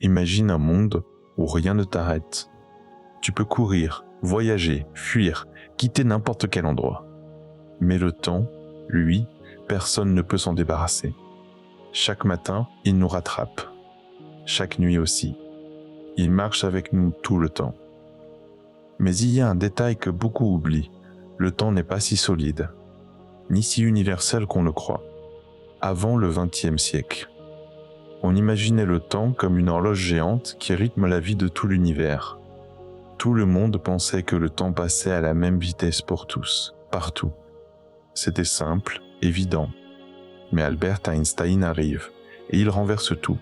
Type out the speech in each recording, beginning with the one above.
Imagine un monde où rien ne t'arrête. Tu peux courir, voyager, fuir, quitter n'importe quel endroit. Mais le temps, lui, personne ne peut s'en débarrasser. Chaque matin, il nous rattrape. Chaque nuit aussi. Il marche avec nous tout le temps. Mais il y a un détail que beaucoup oublient. Le temps n'est pas si solide, ni si universel qu'on le croit. Avant le XXe siècle, on imaginait le temps comme une horloge géante qui rythme la vie de tout l'univers. Tout le monde pensait que le temps passait à la même vitesse pour tous, partout. C'était simple, évident. Mais Albert Einstein arrive, et il renverse tout.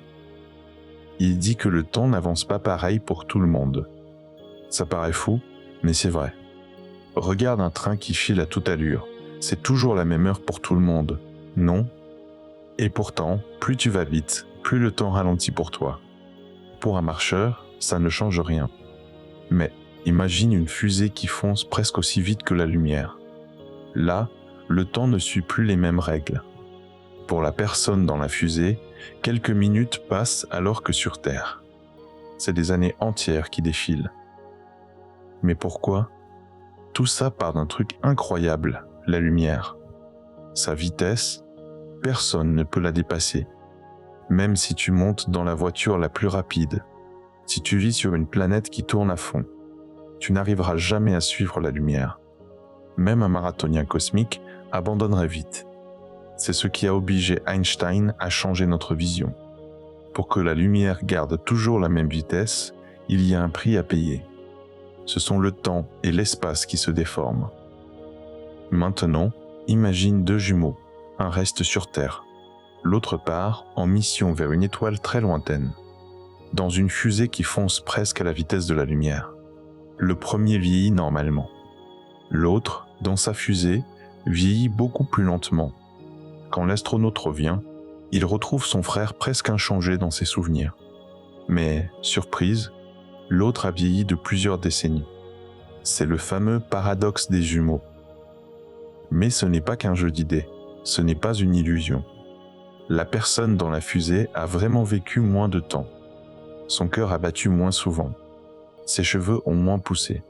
Il dit que le temps n'avance pas pareil pour tout le monde. Ça paraît fou, mais c'est vrai. Regarde un train qui file à toute allure. C'est toujours la même heure pour tout le monde, non? Et pourtant, plus tu vas vite, plus le temps ralentit pour toi. Pour un marcheur, ça ne change rien. Mais imagine une fusée qui fonce presque aussi vite que la lumière. Là, le temps ne suit plus les mêmes règles. Pour la personne dans la fusée, quelques minutes passent alors que sur Terre. C'est des années entières qui défilent. Mais pourquoi? Tout ça part d'un truc incroyable, la lumière. Sa vitesse, personne ne peut la dépasser. Même si tu montes dans la voiture la plus rapide, si tu vis sur une planète qui tourne à fond, tu n'arriveras jamais à suivre la lumière. Même un marathonien cosmique abandonnerait vite. C'est ce qui a obligé Einstein à changer notre vision. Pour que la lumière garde toujours la même vitesse, il y a un prix à payer. Ce sont le temps et l'espace qui se déforment. Maintenant, imagine deux jumeaux, un reste sur Terre, l'autre part en mission vers une étoile très lointaine, dans une fusée qui fonce presque à la vitesse de la lumière. Le premier vieillit normalement. L'autre, dans sa fusée, vieillit beaucoup plus lentement. Quand l'astronaute revient, il retrouve son frère presque inchangé dans ses souvenirs. Mais, surprise, l'autre a vieilli de plusieurs décennies. C'est le fameux paradoxe des jumeaux. Mais ce n'est pas qu'un jeu d'idées, ce n'est pas une illusion. La personne dans la fusée a vraiment vécu moins de temps. Son cœur a battu moins souvent. Ses cheveux ont moins poussé.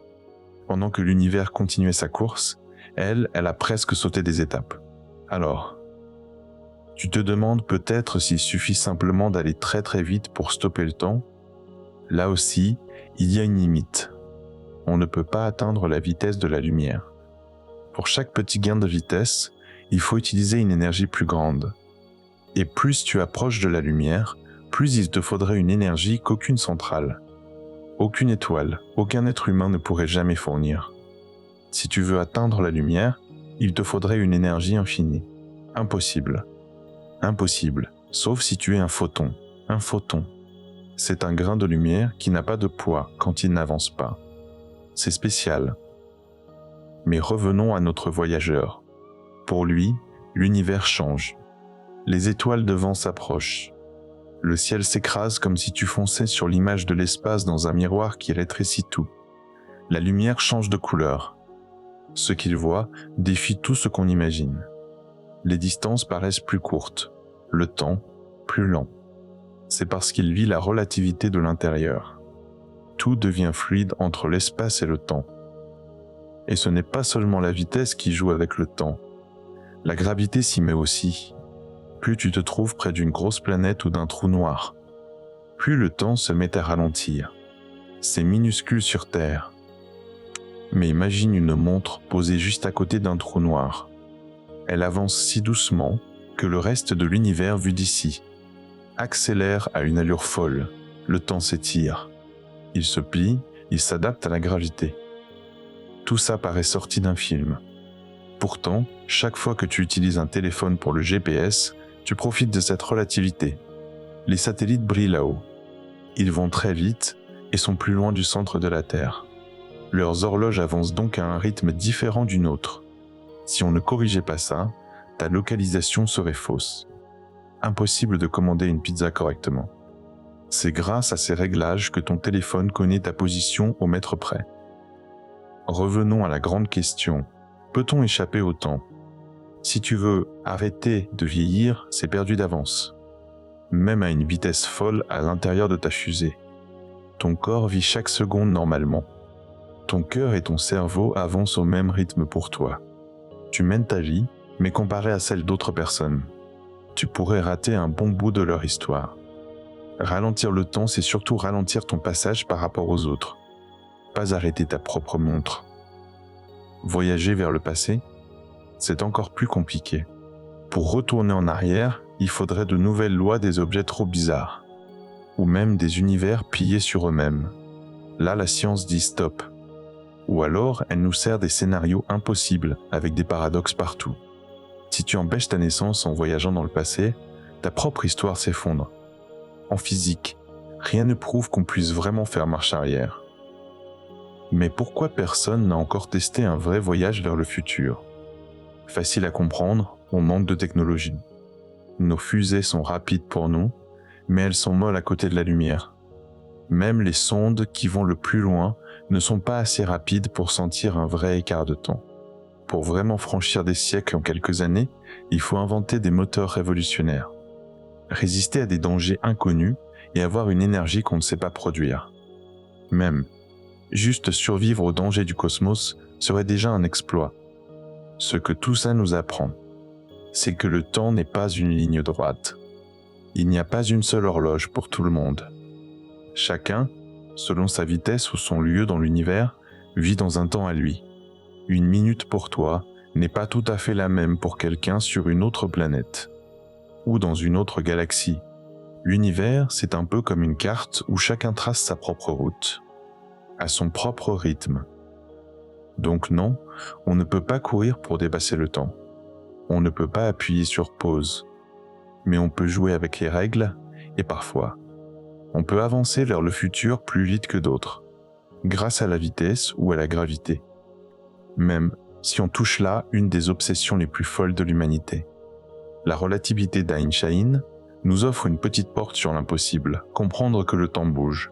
Pendant que l'univers continuait sa course, elle a presque sauté des étapes. Alors, tu te demandes peut-être s'il suffit simplement d'aller très très vite pour stopper le temps. Là aussi, il y a une limite. On ne peut pas atteindre la vitesse de la lumière. Pour chaque petit gain de vitesse, il faut utiliser une énergie plus grande. Et plus tu approches de la lumière, plus il te faudrait une énergie qu'aucune centrale, aucune étoile, aucun être humain ne pourrait jamais fournir. Si tu veux atteindre la lumière, il te faudrait une énergie infinie. Impossible. Impossible, sauf si tu es un photon. Un photon. C'est un grain de lumière qui n'a pas de poids quand il n'avance pas. C'est spécial. Mais revenons à notre voyageur. Pour lui, l'univers change. Les étoiles devant s'approchent. Le ciel s'écrase comme si tu fonçais sur l'image de l'espace dans un miroir qui rétrécit tout. La lumière change de couleur. Ce qu'il voit défie tout ce qu'on imagine. Les distances paraissent plus courtes, le temps plus lent. C'est parce qu'il vit la relativité de l'intérieur. Tout devient fluide entre l'espace et le temps. Et ce n'est pas seulement la vitesse qui joue avec le temps. La gravité s'y met aussi. Plus tu te trouves près d'une grosse planète ou d'un trou noir, plus le temps se met à ralentir. C'est minuscule sur Terre. Mais imagine une montre posée juste à côté d'un trou noir. Elle avance si doucement que le reste de l'univers vu d'ici accélère à une allure folle. Le temps s'étire. Il se plie, il s'adapte à la gravité. Tout ça paraît sorti d'un film. Pourtant, chaque fois que tu utilises un téléphone pour le GPS, tu profites de cette relativité. Les satellites brillent là-haut. Ils vont très vite et sont plus loin du centre de la Terre. Leurs horloges avancent donc à un rythme différent du nôtre. Si on ne corrigeait pas ça, ta localisation serait fausse. Impossible de commander une pizza correctement. C'est grâce à ces réglages que ton téléphone connaît ta position au mètre près. Revenons à la grande question. Peut-on échapper au temps? Si tu veux arrêter de vieillir, c'est perdu d'avance. même à une vitesse folle à l'intérieur de ta fusée. Ton corps vit chaque seconde normalement. Ton cœur et ton cerveau avancent au même rythme pour toi. Tu mènes ta vie, mais comparé à celle d'autres personnes, tu pourrais rater un bon bout de leur histoire. Ralentir le temps, c'est surtout ralentir ton passage par rapport aux autres, pas arrêter ta propre montre. Voyager vers le passé, c'est encore plus compliqué. Pour retourner en arrière, il faudrait de nouvelles lois des objets trop bizarres, ou même des univers pillés sur eux-mêmes. Là, la science dit stop. Ou alors, elle nous sert des scénarios impossibles avec des paradoxes partout. Si tu empêches ta naissance en voyageant dans le passé, ta propre histoire s'effondre. En physique, rien ne prouve qu'on puisse vraiment faire marche arrière. Mais pourquoi personne n'a encore testé un vrai voyage vers le futur ? Facile à comprendre, on manque de technologie. Nos fusées sont rapides pour nous, mais elles sont molles à côté de la lumière. Même les sondes qui vont le plus loin ne sont pas assez rapides pour sentir un vrai écart de temps. Pour vraiment franchir des siècles en quelques années, il faut inventer des moteurs révolutionnaires, résister à des dangers inconnus et avoir une énergie qu'on ne sait pas produire. Même, juste survivre aux dangers du cosmos serait déjà un exploit. Ce que tout ça nous apprend, c'est que le temps n'est pas une ligne droite. Il n'y a pas une seule horloge pour tout le monde. Chacun, selon sa vitesse ou son lieu dans l'univers, vit dans un temps à lui. Une minute pour toi n'est pas tout à fait la même pour quelqu'un sur une autre planète ou dans une autre galaxie. L'univers, c'est un peu comme une carte où chacun trace sa propre route, à son propre rythme. Donc non, on ne peut pas courir pour dépasser le temps. On ne peut pas appuyer sur pause. Mais on peut jouer avec les règles et parfois, on peut avancer vers le futur plus vite que d'autres, grâce à la vitesse ou à la gravité. Même si on touche là une des obsessions les plus folles de l'humanité. La relativité d'Einstein nous offre une petite porte sur l'impossible, comprendre que le temps bouge,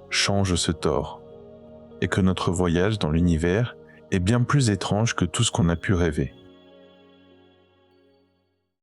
change ce tort, et que notre voyage dans l'univers est bien plus étrange que tout ce qu'on a pu rêver.